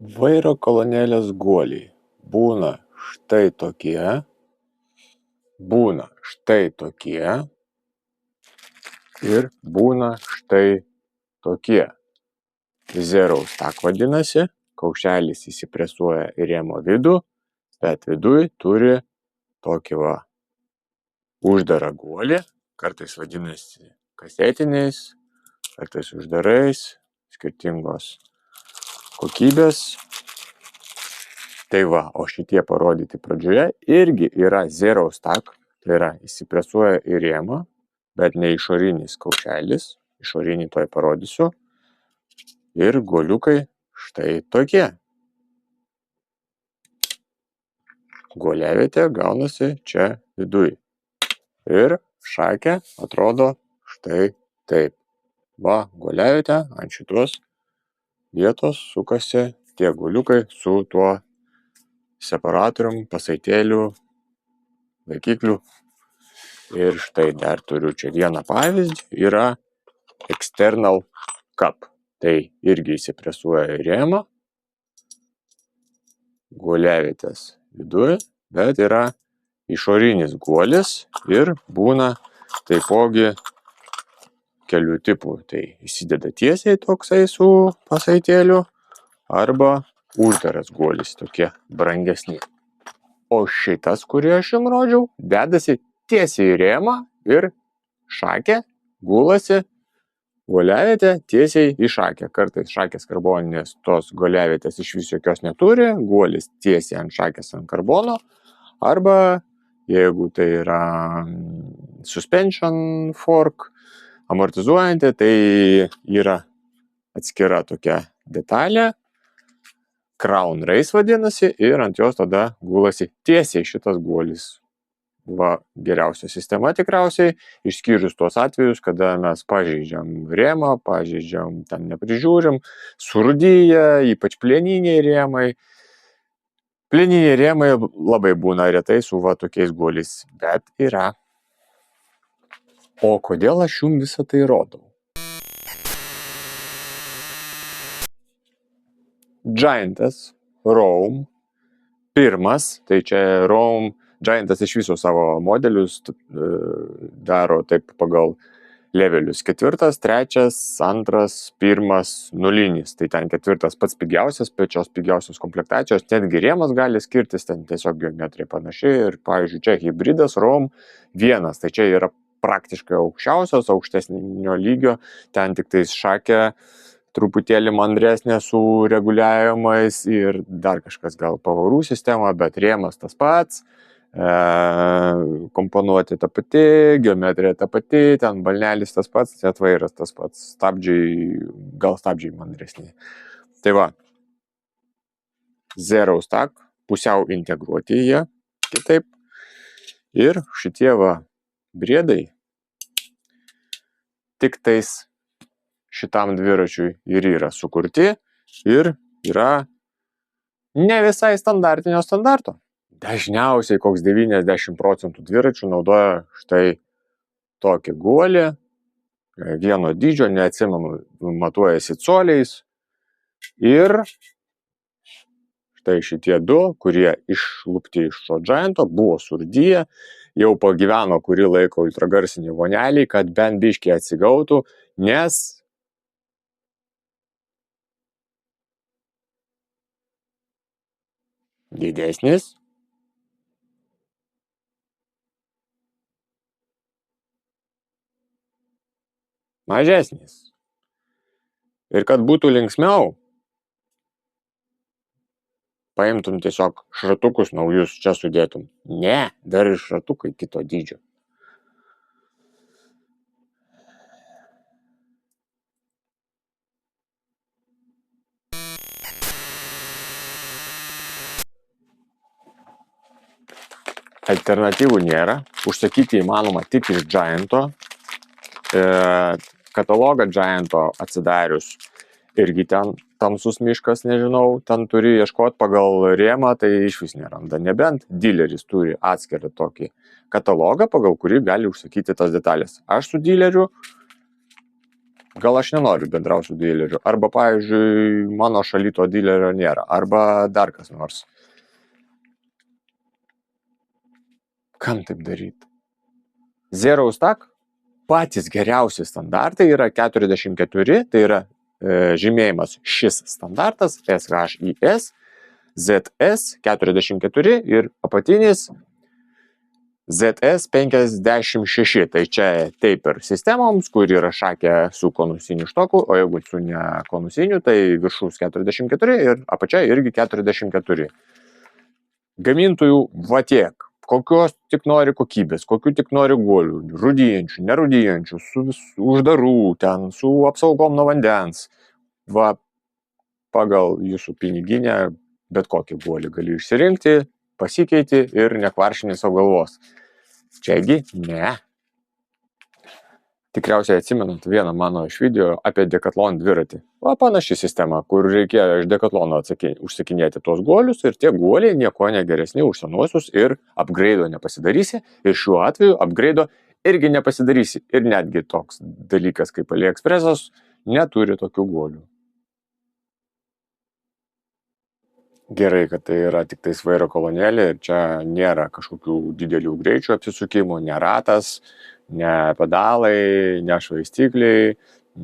Vairo kolonėlės guoliai būna štai tokie ir būna štai tokie. Zero stack vadinasi, kaukštelis įsipresuoja į rėmo vidų, bet viduj turi tokį uždarą guolį, kartais vadinasi kasetiniais, kartais uždarais, skirtingos kokybės. Tai o šitie parodyti pradžioje irgi yra zero stack, tai yra įsipresuoja į rėmą, bet ne išorinis kaukštelis, išorinį toj parodysiu. Ir guoliukai štai tokie. Guoliavietė gaunasi čia viduj. Ir šakė atrodo štai taip. Guoliavietė ant šitos vietos sukasi tie guoliukai su tuo separatorium, pasaitėliu, laikikliu. Ir štai dar turiu čia vieną pavyzdį, yra external cup. Tai irgi įsipresuoja į rėmą, guoliavietės viduj, bet yra išorinis guolis ir būna taipogi kelių tipų. Tai įsideda tiesiai toksai su pasaitėliu arba uždaras guolis, tokie brangesni. O šitas, kurį aš jums rodžiau, dedasi tiesiai į rėmą ir šakė gulasi guoliavietė tiesiai į šakę. Kartais šakės karboninės tos guoliavietės iš vis jokios neturi, guolis tiesiai ant šakės ant karbono, arba jeigu tai yra suspension fork, amortizuojanti, tai yra atskira tokia detalė, crown race vadinasi, ir ant jos tada gulasi tiesiai šitas guolis. Geriausia sistema tikriausiai, išskyrus tuos atvejus, kada mes pažeidžiam rėmą, ten neprižiūrim, surūdyja, ypač plieniniai rėmai. Plieniniai rėmai labai būna retai su tokiais guoliais, bet yra. O kodėl aš jums visą tai rodau? Giantas Rome pirmas, tai čia Rome Giantas iš viso savo modelius daro taip pagal levelius. 4, 3, 2, 1, 0. Tai ten 4 pats pigiausias, pačios pigiausios komplektacijos, netgi rėmas gali skirtis, ten tiesiog geometrija panašiai. Ir pavyzdžiui, čia hybridas Rome 1, tai čia yra praktiškai aukščiausios, aukštesnio lygio, ten tik tais šakė truputėlį mandresnė su reguliavimais ir dar kažkas gal pavarų sistema, bet rėmas tas pats. Komponuoti ta pati, geometrija ta pati, ten balnelis tas pats, net vairas tas pats, stabdžiai mandresni. Tai zero stack, pusiau integruoti jie, kitaip. Ir šitie briedai tik tais šitam dviračiui ir yra sukurti ir yra ne visai standartinio standarto. Dažniausiai koks 90% dviračių naudoja štai tokį guolį, vieno dydžio, neatsimenu, matuojasi coliais. Ir štai šitie du, kurie išlupti iš šio Gianto, buvo surdyję, jau pagyveno kurį laiką ultragarsinį vonelį, kad bent biškį atsigautų, nes didesnis. Mažesnis. Ir kad būtų linksmiau, paimtum tiesiog šratukus naujus čia sudėtum. Ne, dar ir šratukai kito dydžio. Alternatyvų nėra, užsakyti įmanoma tik iš Gianto. Katalogą Gianto atsidarius irgi ten tamsus miškas, nežinau, ten turi ieškoti pagal rėmą, tai iš vis neranda. Nebent dileris turi atskirą tokį katalogą, pagal kurį gali užsakyti tas detalės. Aš su dileriu gal aš nenoriu bendrauti su dileriu, arba, pavyzdžiui, mano šaly to dilerio nėra, arba dar kas nors. Kam taip daryti? Zero Stack patys geriausi standartai yra 44, tai yra žymėjimas šis standartas, SHIS, ZS 44 ir apatinis ZS 56. Tai čia taper sistemoms, kur yra šakė su konusiniu štoku, o jeigu su ne konusiniu, tai viršus 44 ir apačia irgi 44. Gamintojų va tiek. Kokios tik nori kokybės, kokių tik nori guolių, rudyjančių, nerudyjančių, su uždarų, ten, su apsaugom nuo vandens. Va, pagal jūsų piniginę bet kokį guolį gali išsirinkti, pasikeiti ir nekvaršini savo galvos. Čiagi ne. Tikriausiai atsimenat vieną mano iš video apie Decathlon dviratį. Va, panaši sistema, kur reikėjo iš Decathlon užsakinėti tos guolius ir tie guoliai nieko negeresni už senuosius ir upgrade'o nepasidarysi. Ir šiuo atveju upgrade'o irgi nepasidarysi. Ir netgi toks dalykas kaip AliExpress'as neturi tokių guolių. Gerai, kad tai yra tik tais vairo kolonėlė ir čia nėra kažkokių didelių greičių apsisukimų, ne ratas, ne pedalai, ne švaistikliai,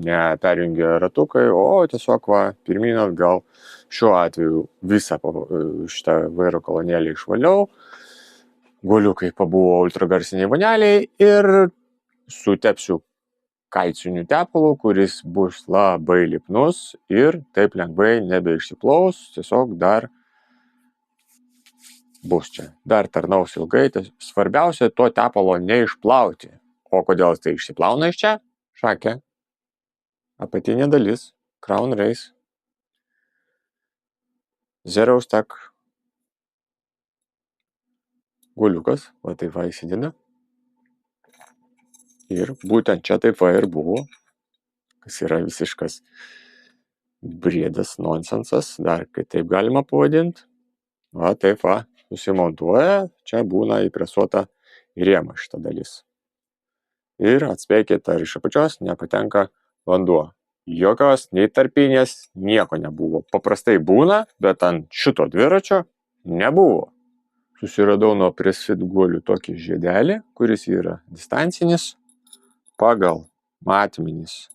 ne perjungia ratukai, o tiesiog va, pirmyn atgal. Šiuo atveju visą šitą vairo kolonėlę išvaliau, guoliukai pabuvo ultragarsiniai voneliai ir sutepsiu kalciniu tepalu, kuris bus labai lipnus ir taip lengvai nebeišsiplaus, tiesiog dar bus čia. Dar tarnaus ilgai, svarbiausia to tepalo neišplauti. O kodėl tai išsiplauna iš čia? Šakė. Apatinė dalis. Crown Race. Zero Stack. Guoliukas. Va taip va įsideda. Ir būtent čia taip va ir buvo. Kas yra visiškas briedas, nonsensas. Dar kitaip galima pavadinti. Va taip va. Susimontuoja. Čia būna įpresuota rėma šita dalis. Ir atspėkit, ar iš apačios nepatenka vanduo. Jokios nei tarpinės, nieko nebuvo. Paprastai būna, bet ant šito dviračio nebuvo. Susiradau nuo Presfit guolių tokį žiedelį, kuris yra distancinis pagal matmenis.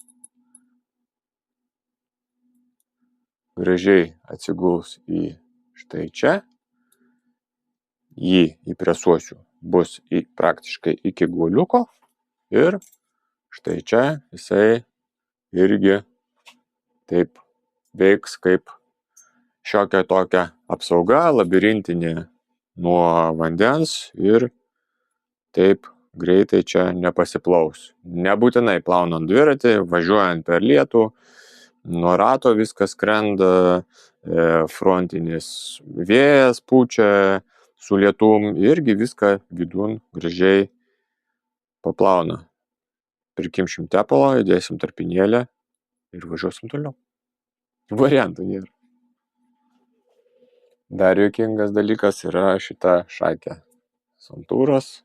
Gražiai atsiguls į štai čia. Jį įpresuosiu bus praktiškai iki guoliuko. Ir štai čia jisai irgi taip veiks kaip šiokia tokia apsauga, labirintinė nuo vandens ir taip greitai čia nepasiplaus. Nebūtinai plaunant dviratį, važiuojant per lietų, nuo rato viskas skrenda, frontinis vėjas pučia su lietum, irgi viską vidun gražiai paplauna. Prikimšim tepalo, įdėsim tarpinėlę ir važiuosim toliau. Variantų nėra. Dar juokingas dalykas yra šita šakė. Santūros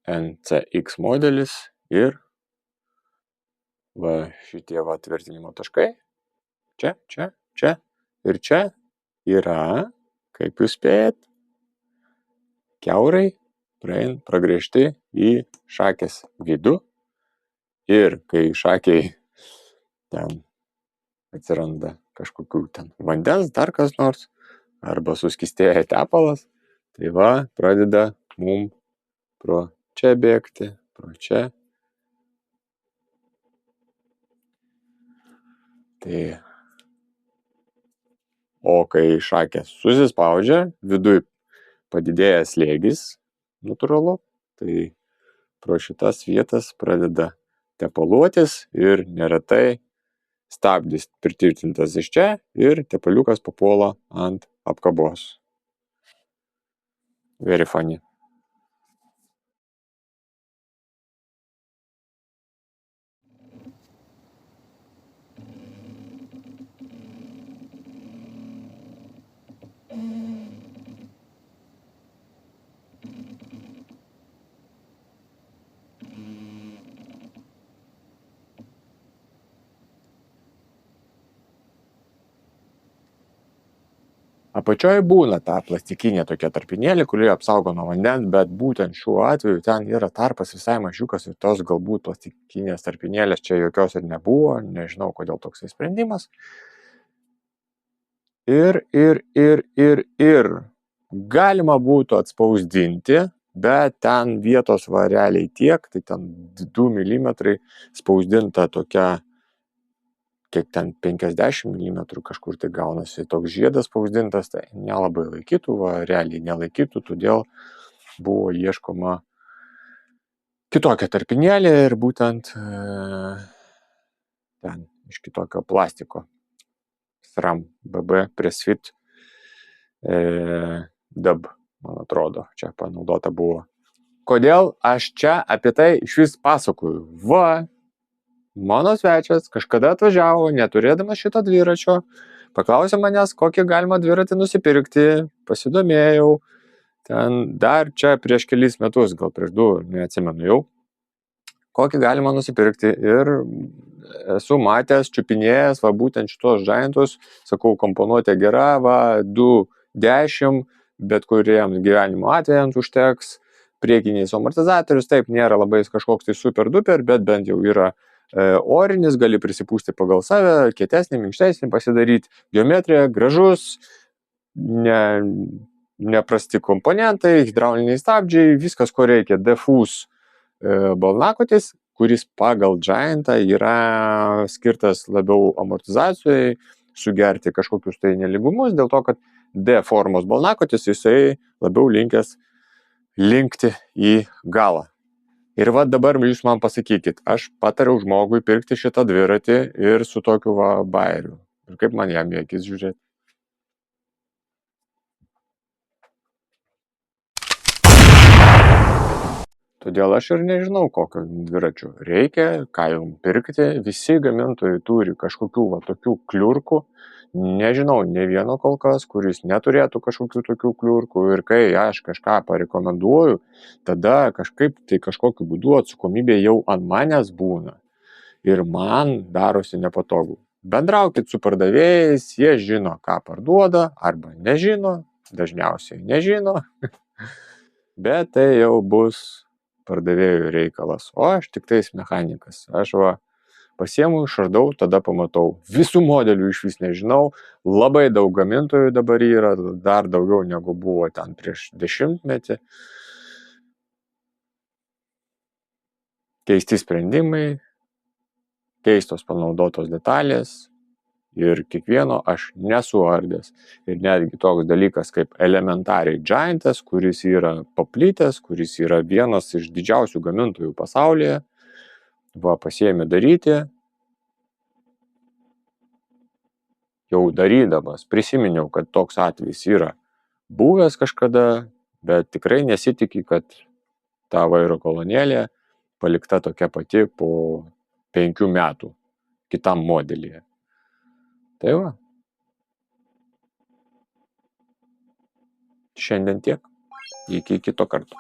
NCX modelis ir va šitie va tvirtinimo taškai. Čia, čia, čia ir čia yra, kaip jūs spėjat, kiaurai pragręžti į šakės vidų ir kai šakiai ten atsiranda kažkokių ten vandens, dar kas nors, arba suskystėja tepalas, tai va pradeda mum pro čia bėgti, pro čia. Tai o kai šakė susispaudžia, viduj padidėja slėgis, natūralu, tai pro šitas vietas pradeda tepaluotis ir neretai stabdis pritvirtintas iš čia ir tepaliukas papuola ant apkabos. Very funny. Apačioje būna ta plastikinė tokia tarpinėlė, kuri apsaugo nuo vandens, bet būtent šiuo atveju ten yra tarpas visai mažiukas ir tos galbūt plastikinės tarpinėlės čia jokios ir nebuvo, nežinau, kodėl toks sprendimas. Ir galima būtų atspausdinti, bet ten vietos va realiai tiek, tai ten 2 mm spausdinta tokia, kiek ten 50 mm kažkur tai gaunasi toks žiedas spausdintas, tai nelabai laikytų, va realiai nelaikytų, todėl buvo ieškoma kitokia tarpinėlė ir būtent ten iš kitokio plastiko. SRAM BB Pressfit Dub, man atrodo, čia panaudota buvo. Kodėl aš čia apie tai išvis pasakoju? Va, mano svečias kažkada atvažiavo, neturėdamas šito dviračio, paklausė manęs, kokį galima dviratį nusipirkti, pasidomėjau, ten dar čia prieš kelis metus, gal prieš 2, neatsimenu jau, kokį galima nusipirkti ir esu matęs, čiupinėjęs, va būtent šitos Giantus, sakau, komponuotė gera, va 2.10, bet kuriems gyvenimo atvejams užteks, priekiniais amortizatorius, taip, nėra labai kažkoks tai super duper, bet bent jau yra orinis, gali prisipūsti pagal save, kietesnį, minkštesnį pasidaryti, geometrija, gražus, neprasti komponentai, hidrauliniai stabdžiai, viskas, ko reikia, defus balnakotis, kuris pagal Giantą yra skirtas labiau amortizacijai, sugerti kažkokius tai neligumus, dėl to, kad D formos balnakotis jisai labiau linkęs linkti į galą. Ir va dabar jūs man pasakykit, aš patariau žmogui pirkti šitą dviratį ir su tokiu va bairiu. Ir kaip man jam į akis žiūrėti? Todėl aš ir nežinau, kokio dviračių reikia, ką jums pirkti. Visi gamintojai turi kažkokių va tokių kliurkų. Nežinau, ne vieno kol kas, kuris neturėtų kažkokių tokių kliurkų. Ir kai aš kažką parekomenduoju, tada kažkaip tai kažkokiu būdu atsakomybė jau ant manęs būna. Ir man darosi nepatogu. Bendraukit su pardavėjais, jie žino, ką parduoda, arba nežino, dažniausiai nežino. Bet tai jau bus pardavėjų reikalas, o aš tik tais mechanikas. Aš va pasiemu, išardau, tada pamatau. Visų modelių iš vis nežinau, labai daug gamintojų dabar yra, dar daugiau negu buvo ten prieš 10 metį. Keisti sprendimai, keistos panaudotos detalės ir kiekvieno aš nesuardęs. Ir netgi toks dalykas kaip elementariai Giantas, kuris yra paplitęs, kuris yra vienas iš didžiausių gamintojų pasaulyje, va pasiėmė daryti. Jau darydamas prisiminiau, kad toks atvejis yra buvęs kažkada, bet tikrai nesitiki, kad ta vairo kolonėlė palikta tokia pati po 5 metų kitam modelyje. Tai va. Šiandien tiek. Iki kito karto.